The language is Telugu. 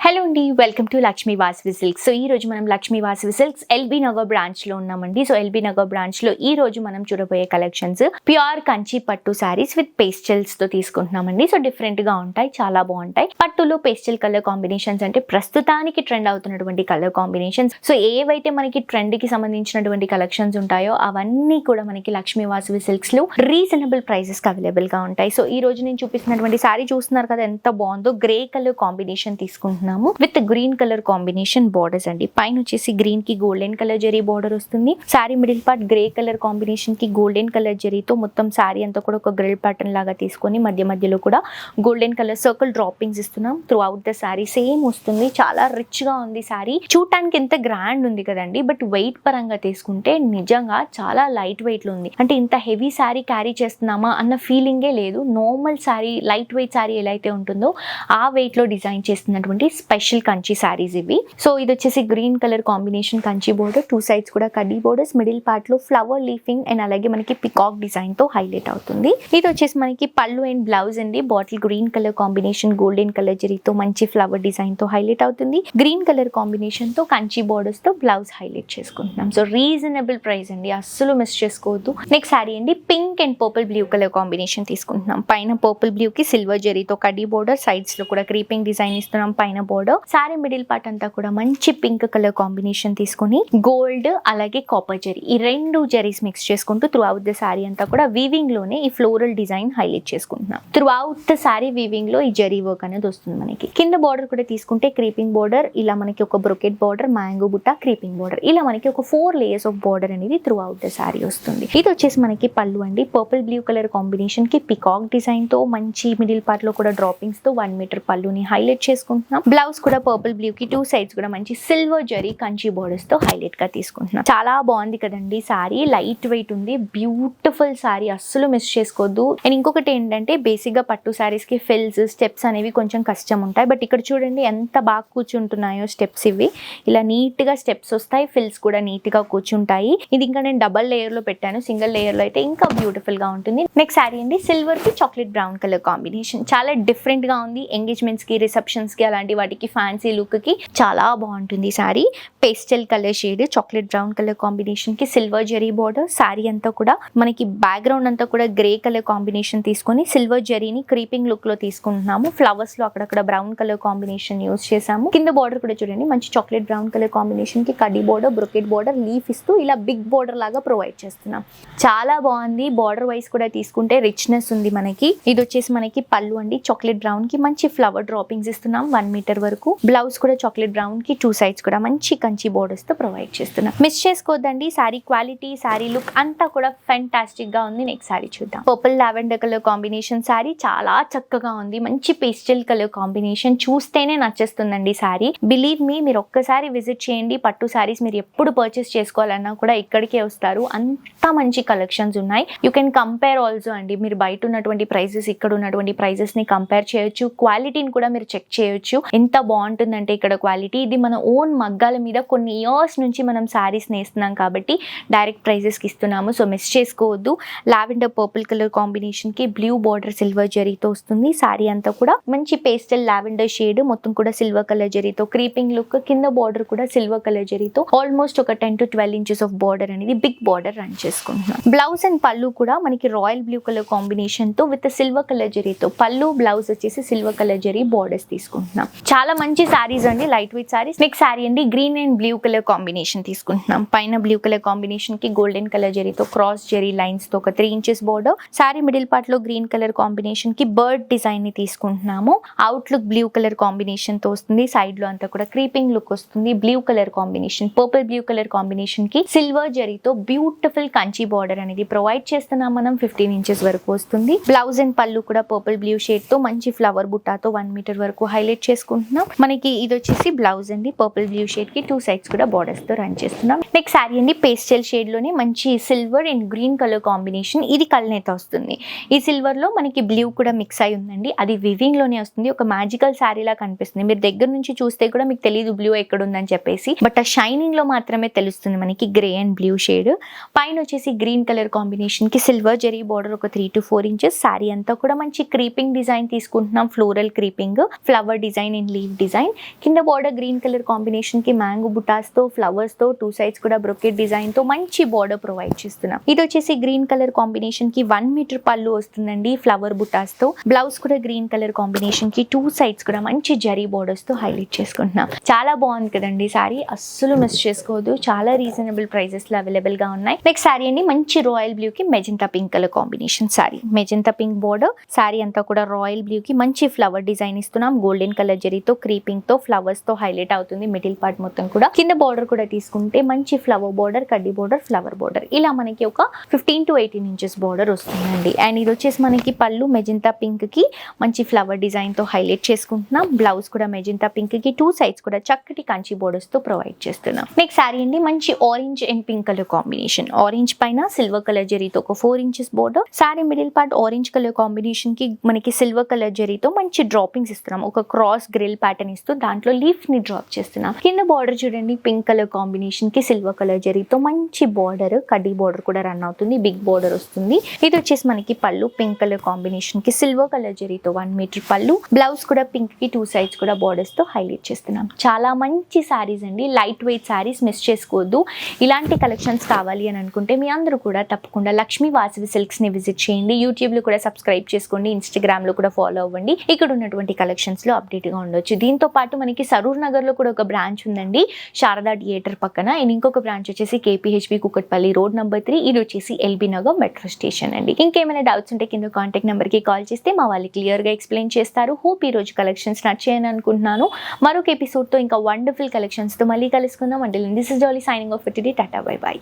హలో అండి, welcome to Lakshmi Vasavi silks. So ఈ రోజు మనం Lakshmi Vasavi silks LB Nagar branch లో ఉన్నామండి. సో ఎల్బీ నగర్ బ్రాంచ్ లో ఈ రోజు మనం చూడబోయే కలెక్షన్స్ ప్యూర్ కంచి పట్టు సారీస్ విత్ పేస్టల్స్ తో తీసుకుంటున్నామండి. సో డిఫరెంట్ గా ఉంటాయి, చాలా బాగుంటాయి. పట్టులో పేస్టల్ కలర్ కాంబినేషన్స్ అంటే ప్రస్తుతానికి ట్రెండ్ అవుతున్నటువంటి కలర్ కాంబినేషన్స్. సో ఏవైతే మనకి ట్రెండ్ కి సంబంధించినటువంటి కలెక్షన్స్ ఉంటాయో అవన్నీ కూడా మనకి లక్ష్మీ వాసవి సిల్క్స్ లో రీజనబుల్ ప్రైసెస్ కి అవైలబుల్ గా ఉంటాయి. సో ఈ రోజు నేను చూపిస్తున్నటువంటి సారీ చూస్తున్నారు కదా, ఎంత బాగుందో. గ్రే కలర్ కాంబినేషన్ తీసుకుంటున్నాము with green colour combination borders అండి. పైన వచ్చేసి గ్రీన్ కి గోల్డెన్ కలర్ జరీ బార్డర్ వస్తుంది. Sorry middle part grey colour combination కి గోల్డెన్ కలర్ జరీతో మొత్తం సారీ అంతా కూడా ఒక గ్రిల్ ప్యాటర్న్ లాగా తీసుకొని మధ్య మధ్యలో కూడా గోల్డెన్ కలర్ సర్కిల్ డ్రాపింగ్స్ ఇస్తున్నాం. Through out the sorry same వస్తుంది. చాలా రిచ్ గా ఉంది సారీ. చూడటానికి ఎంత గ్రాండ్ ఉంది కదండి, బట్ వెయిట్ పరంగా తీసుకుంటే నిజంగా చాలా లైట్ వెయిట్ లో ఉంది. అంటే ఇంత హెవీ సారీ క్యారీ చేస్తున్నామా అన్న ఫీలింగే లేదు. Normal sorry, light weight sorry ఎలా అయితే ఉంటుందో ఆ వెయిట్ లో డిజైన్ చేస్తున్నటువంటి స్పెషల్ కంచి సారీస్ ఇవి. సో ఇది వచ్చేసి green colour combination Kanchi border, two sides కూడా కడ్డీ బోర్డర్స్, మిడిల్ పార్ట్ లో ఫ్లవర్ లీఫింగ్ అండ్ అలాగే మనకి పికాక్ డిజైన్ తో హైలైట్ అవుతుంది. ఇది వచ్చేసి మనకి పళ్ళు అండ్ బ్లౌజ్ అండి. Bottle green colour combination golden colour జరీతో మంచి ఫ్లవర్ డిజైన్ తో హైలైట్ అవుతుంది. గ్రీన్ కలర్ కాంబినేషన్ తో కంచి బోర్డర్స్ తో బ్లౌజ్ హైలైట్ చేసుకుంటున్నాం. సో రీజనబుల్ ప్రైస్ అండి, అస్సలు మిస్ చేసుకోవద్దు. నెక్స్ట్ సారీ అండి, pink and purple blue colour combination తీసుకుంటున్నాం. పైన పర్పుల్ బ్లూ కి సిల్వర్ జరీతో కడ్డీ బోర్డర్, సైడ్స్ లో కూడా క్రీపింగ్ డిజైన్ ఇస్తున్నాం. పైన బోర్డర్ సారీ మిడిల్ పార్ట్ అంతా కూడా మంచి పింక్ కలర్ కాంబినేషన్ తీసుకొని గోల్డ్ అలాగే కాపర్ జరీ, ఈ రెండు జరీస్ మిక్స్ చేసుకుంటూ త్రూ అవుట్ ద సారీ అంతా కూడా వీవింగ్ లోనే ఈ ఫ్లోరల్ డిజైన్ హైలైట్ చేసుకుంటున్నాం. Through out the sorry weaving లో ఈ జరీ వర్క్ అనేది వస్తుంది మనకి. కింద బార్డర్ కూడా తీసుకుంటే క్రీపింగ్ బార్డర్, ఇలా మనకి ఒక బ్రొకెట్ బార్డర్, మ్యాంగో బుట్ట, క్రీపింగ్ బార్డర్, ఇలా మనకి ఒక 4 లేయర్స్ ఆఫ్ బార్డర్ అనేది త్రూ అవుట్ ద సారీ వస్తుంది. ఇది వచ్చేసి మనకి పళ్ళు అండి. పర్పుల్ బ్లూ కలర్ కాంబినేషన్ కి పికాక్ డిజైన్ తో మంచి మిడిల్ పార్ట్ లో కూడా డ్రాపింగ్స్ తో 1 మీటర్ పళ్ళుని హైలైట్ చేసుకుంటున్నాం. బ్లౌజ్ కూడా పర్పుల్ బ్లూ కి టూ సైడ్స్ కూడా మంచి సిల్వర్ జరీ కంచి బోర్డర్స్ తో హైలైట్ గా తీసుకుంటున్నాం. చాలా బాగుంది కదండి సారీ. లైట్ వెయిట్ ఉంది, బ్యూటిఫుల్ సారీ, అస్సలు మిస్ చేసుకోవద్దు. అండ్ ఇంకొకటి ఏంటంటే, బేసిక్ గా పట్టు సారీస్ కి ఫిల్స్, స్టెప్స్ అనేవి కొంచెం కష్టం ఉంటాయి. బట్ ఇక్కడ చూడండి ఎంత బాగా కూర్చుంటున్నాయో స్టెప్స్. ఇవి ఇలా నీట్ గా స్టెప్స్ వస్తాయి, ఫిల్స్ కూడా నీట్ గా కూర్చుంటాయి. ఇది ఇంకా నేను డబల్ లేయర్ లో పెట్టాను, సింగిల్ లేయర్ లో అయితే ఇంకా బ్యూటిఫుల్ గా ఉంటుంది. నెక్స్ట్ సారీ అండి, సిల్వర్ కి చాక్లెట్ బ్రౌన్ కలర్ కాంబినేషన్. చాలా డిఫరెంట్ గా ఉంది. ఎంగేజ్మెంట్స్ కి, రిసెప్షన్స్ కి, అలాంటి వాటికి ఫ్యాన్సీ లుక్ కి చాలా బాగుంటుంది sorry. Pastel colour shade, chocolate brown colour combination కి సిల్వర్ జరీ బార్డర్. సారీ అంతా కూడా మనకి బ్యాక్గ్రౌండ్ అంతా కూడా గ్రే కలర్ కాంబినేషన్ తీసుకొని సిల్వర్ జరీని క్రీపింగ్ లుక్ లో తీసుకుంటున్నాము. ఫ్లవర్స్ లో అక్కడక్కడ బ్రౌన్ కలర్ కాంబినేషన్ యూస్ చేసాము. కింద బార్డర్ కూడా చూడండి మంచి చాక్లెట్ బ్రౌన్ కలర్ కాంబినేషన్ కి కడ్డీ బార్డర్, బ్రొకెట్ బార్డర్, లీఫ్ ఇస్తూ ఇలా బిగ్ బార్డర్ లాగా ప్రొవైడ్ చేస్తున్నాం. చాలా బాగుంది. బార్డర్ వైస్ కూడా తీసుకుంటే రిచ్నెస్ ఉంది మనకి. ఇది వచ్చేసి మనకి పళ్ళు అండి. చాక్లెట్ బ్రౌన్ కి మంచి ఫ్లవర్ డ్రాపింగ్స్ ఇస్తున్నాం 1 మీటర్ వరకు. బ్లౌజ్ కూడా చాక్లెట్ బ్రౌన్ కి టూ సైడ్స్ కూడా మంచి కంచి బోర్డర్స్ తో ప్రొవైడ్ చేస్తున్నాం. మిస్ చేసుకోవద్దండి. సారీ క్వాలిటీ, సారీ లుక్ అంతా కూడా ఫెంటాస్టిక్ గా ఉంది. నెక్స్ట్ సారీ చూద్దాం. Purple lavender colour combination sari, చాలా చక్కగా ఉంది. మంచి పేస్టల్ కలర్ కాంబినేషన్, చూస్తేనే నచ్చేస్తుందండి సారీ. బిలీవ్ మీ, మీరు ఒక్కసారి విజిట్ చేయండి. పట్టు సారీస్ మీరు ఎప్పుడు పర్చేస్ చేసుకోవాలన్నా కూడా ఇక్కడికే వస్తారు. అంత మంచి కలెక్షన్స్ ఉన్నాయి. యూ కెన్ కంపేర్ ఆల్సో అండి. మీరు బయట ఉన్నటువంటి ప్రైజెస్, ఇక్కడ ఉన్నటువంటి ప్రైజెస్ ని కంపేర్ చేయొచ్చు. క్వాలిటీని కూడా మీరు చెక్ చేయొచ్చు. ఎంత బాగుంటుందంటే ఇక్కడ క్వాలిటీ. ఇది మన ఓన్ మగ్గాల మీద కొన్ని ఇయర్స్ నుంచి మనం సారీస్ నేస్తున్నాం కాబట్టి డైరెక్ట్ ప్రైజెస్ కి ఇస్తున్నాము. సో మిస్ చేసుకోవద్దు. లావెండర్ పర్పుల్ కలర్ కాంబినేషన్ కి బ్లూ బార్డర్ సిల్వర్ జరీతో వస్తుంది. సారీ అంతా కూడా మంచి పేస్టల్ లావెండర్ షేడ్, మొత్తం కూడా సిల్వర్ కలర్ జరీతో క్రీపింగ్ లుక్. కింద బార్డర్ కూడా సిల్వర్ కలర్ జరీతో ఆల్మోస్ట్ ఒక 10 to 12 ఇంచెస్ ఆఫ్ బార్డర్ అనేది బిగ్ బార్డర్ రన్ చేసుకుంటున్నాం. బ్లౌజ్ అండ్ పళ్ళు కూడా మనకి రాయల్ బ్లూ కలర్ కాంబినేషన్ తో విత్ సిల్వర్ కలర్ జరీతో పళ్ళు, బ్లౌజ్ వచ్చేసి సిల్వర్ కలర్ జరీ బార్డర్స్ తీసుకుంటున్నాం. చాలా మంచి సారీస్ అండి, light weight saris. Next sari అండి, green and blue colour combination తీసుకుంటున్నాం. పైన బ్లూ కలర్ కాంబినేషన్ కి గోల్డెన్ కలర్ జరీతో క్రాస్ జరీ లైన్స్ తో ఒక 3 inches border. Sari middle part లో గ్రీన్ కలర్ కాంబినేషన్ కి బర్డ్ డిజైన్ ని తీసుకుంటున్నాము. Out look blue colour combination తో వస్తుంది. సైడ్ లో అంతా కూడా క్రీపింగ్ లుక్ వస్తుంది. Blue colour combination, purple blue colour combination కి సిల్వర్ జరీతో బ్యూటిఫుల్ కంచి బార్డర్ అనేది ప్రొవైడ్ చేస్తున్నాం మనం. 15 ఇంచెస్ వరకు వస్తుంది. బ్లౌజ్ అండ్ పళ్ళు కూడా పర్పుల్ బ్లూ షేడ్ తో మంచి ఫ్లవర్ బుట్టాతో 1 మీటర్ వరకు హైలైట్ చేసుకుంటున్నాం. మనకి ఇది వచ్చేసి బ్లౌజ్ అండి. పర్పుల్ బ్లూ షేడ్ కి టూ సైడ్స్ కూడా బార్డర్స్ తో రన్ చేస్తున్నాం. నెక్స్ట్ సారీ అండి, పేస్టల్ షేడ్ లోనే మంచి silver and green colour combination. ఇది కల్నేత వస్తుంది. ఈ సిల్వర్ లో మనకి బ్లూ కూడా మిక్స్ అయి ఉందండి. అది వివింగ్ లోనే వస్తుంది. ఒక మ్యాజికల్ సారీ లా కనిపిస్తుంది. మీరు దగ్గర నుంచి చూస్తే కూడా మీకు తెలియదు బ్లూ ఎక్కడ ఉందని చెప్పేసి, బట్ ఆ షైనింగ్ లో మాత్రమే తెలుస్తుంది మనకి గ్రే అండ్ బ్లూ షేడ్. పైన వచ్చేసి గ్రీన్ కలర్ కాంబినేషన్ కి సిల్వర్ జరీ బార్డర్ ఒక 3 to 4 ఇంచెస్. సారీ అంతా కూడా మంచి క్రీపింగ్ డిజైన్ తీసుకుంటున్నాం. Floral creeping, flower design and leave design, కింద బార్డర్ గ్రీన్ కలర్ కాంబినేషన్ కి మ్యాంగో బుటాస్ తో ఫ్లవర్స్ తో 2 సైడ్స్ కూడా బ్రొకెట్ డిజైన్ తో మంచి బార్డర్ ప్రొవైడ్ చేస్తున్నాం. ఇది వచ్చేసి గ్రీన్ కలర్ కాంబినేషన్ కి 1 మీటర్ పళ్ళు వస్తుందండి ఫ్లవర్ బుటాస్ తో. బ్లౌజ్ కూడా గ్రీన్ కలర్ కాంబినేషన్ కి 2 సైడ్స్ కూడా మంచి జరీ బోర్డర్స్ తో హైలైట్ చేసుకుంటున్నాం. చాలా బాగుంది కదండి సారీ, అస్సలు మిస్ చేసుకోవద్దు. చాలా రీజనబుల్ ప్రైజెస్ లో అవైలబుల్ గా ఉన్నాయి. నెక్స్ట్ సారీ అండి మంచి రాయల్ బ్లూ కి magenta pink colour combination sorry. Magenta pink border sorry అంతా కూడా రాయల్ బ్లూ కి మంచి ఫ్లవర్ డిజైన్ ఇస్తున్నాం. గోల్డెన్ కలర్ జరీతో క్రీపింగ్ తో ఫ్లవర్స్ తో హైలైట్ అవుతుంది మిడిల్ పార్ట్ మొత్తం కూడా. కింద బార్డర్ కూడా తీసుకుంటే మంచి ఫ్లవర్ బార్డర్, కడ్డీ బార్డర్, ఫ్లవర్ బార్డర్, ఇలా మనకి ఒక 15 to 18 ఇంచెస్ బార్డర్ వస్తుందండి. అండ్ ఇది వచ్చేసి మనకి పళ్ళు మెజెంటా పింక్ కి మంచి ఫ్లవర్ డిజైన్ తో హైలైట్ చేసుకుంటున్నాం. బ్లౌజ్ కూడా మెజెంటా పింక్ కి 2 సైడ్స్ కూడా చక్కటి కంచి బోర్డర్స్ తో ప్రొవైడ్ చేస్తున్నాం. నెక్స్ట్ సారీ అండి మంచి orange and pink colour combination. Orange పైన సిల్వర్ కలర్ జరీతో ఒక 4 inches border. Sorry middle part orange colour combination కి మనకి సిల్వర్ కలర్ జరీతో మంచి డ్రాపింగ్స్ ఇస్తున్నాం. ఒక క్రాస్ గ్రిల్ ప్యాటర్న్ ఇస్తూ దాంట్లో లీఫ్ ని డ్రాప్ చేస్తున్నాం. కింద బార్డర్ చూడండి పింక్ కలర్ కాంబినేషన్ కి సిల్వర్ కలర్ జరీతో మంచి బార్డర్, కడ్డీ బార్డర్ కూడా రన్ అవుతుంది, బిగ్ బార్డర్ వస్తుంది. ఇది వచ్చేసి మనకి పళ్ళు పింక్ కలర్ కాంబినేషన్ కి సిల్వర్ కలర్ జరీతో 1 మీటర్ పళ్ళు. బ్లౌజ్ కూడా పింక్ కి 2 సైడ్స్ కూడా బార్డర్స్ తో హైలైట్ చేస్తున్నాం. చాలా మంచి సారీస్ అండి, లైట్ వెయిట్ సారీస్, మిస్ చేసుకోవద్దు. ఇలాంటి కలెక్షన్స్ కావాలి అని అనుకుంటే మీ అందరూ కూడా తప్పకుండా లక్ష్మీ వాసవి సిల్క్స్ ని విజిట్ చేయండి. యూట్యూబ్ లో కూడా సబ్స్క్రైబ్ చేసుకోండి, ఇన్స్టాగ్రామ్ లో కూడా ఫాలో అవ్వండి. ఇక్కడ ఉన్నటువంటి కలెక్షన్స్ లో అప్డేట్ గా ఉండొచ్చు. దీంతో పాటు మనకి సరూర్ నగర్ లో కూడా ఒక బ్రాంచ్ ఉందండి, శారదా థియేటర్ పక్కన. అండ్ ఇంకొక బ్రాంచ్ వచ్చేసి కేపీహెచ్బి కుకట్పల్లి రోడ్ నెంబర్ 3. ఇది వచ్చేసి ఎల్బీ నగర్ మెట్రో స్టేషన్ అండి. ఇంకేమైనా డౌట్స్ ఉంటే కింద కాంటాక్ట్ నెంబర్ కి కాల్ చేస్తే మా వాళ్ళు క్లియర్ గా ఎక్స్ప్లెయిన్ చేస్తారు. హోప్ ఈ రోజు కలెక్షన్స్ నచ్చాయని అనుకుంటున్నాను. మరొక ఎపిసోడ్ తో ఇంకా వండర్ఫుల్ కలెక్షన్స్ తో మళ్ళీ కలుసుకుందాం. అంటే this is jolly signing off for today. Tata, by by.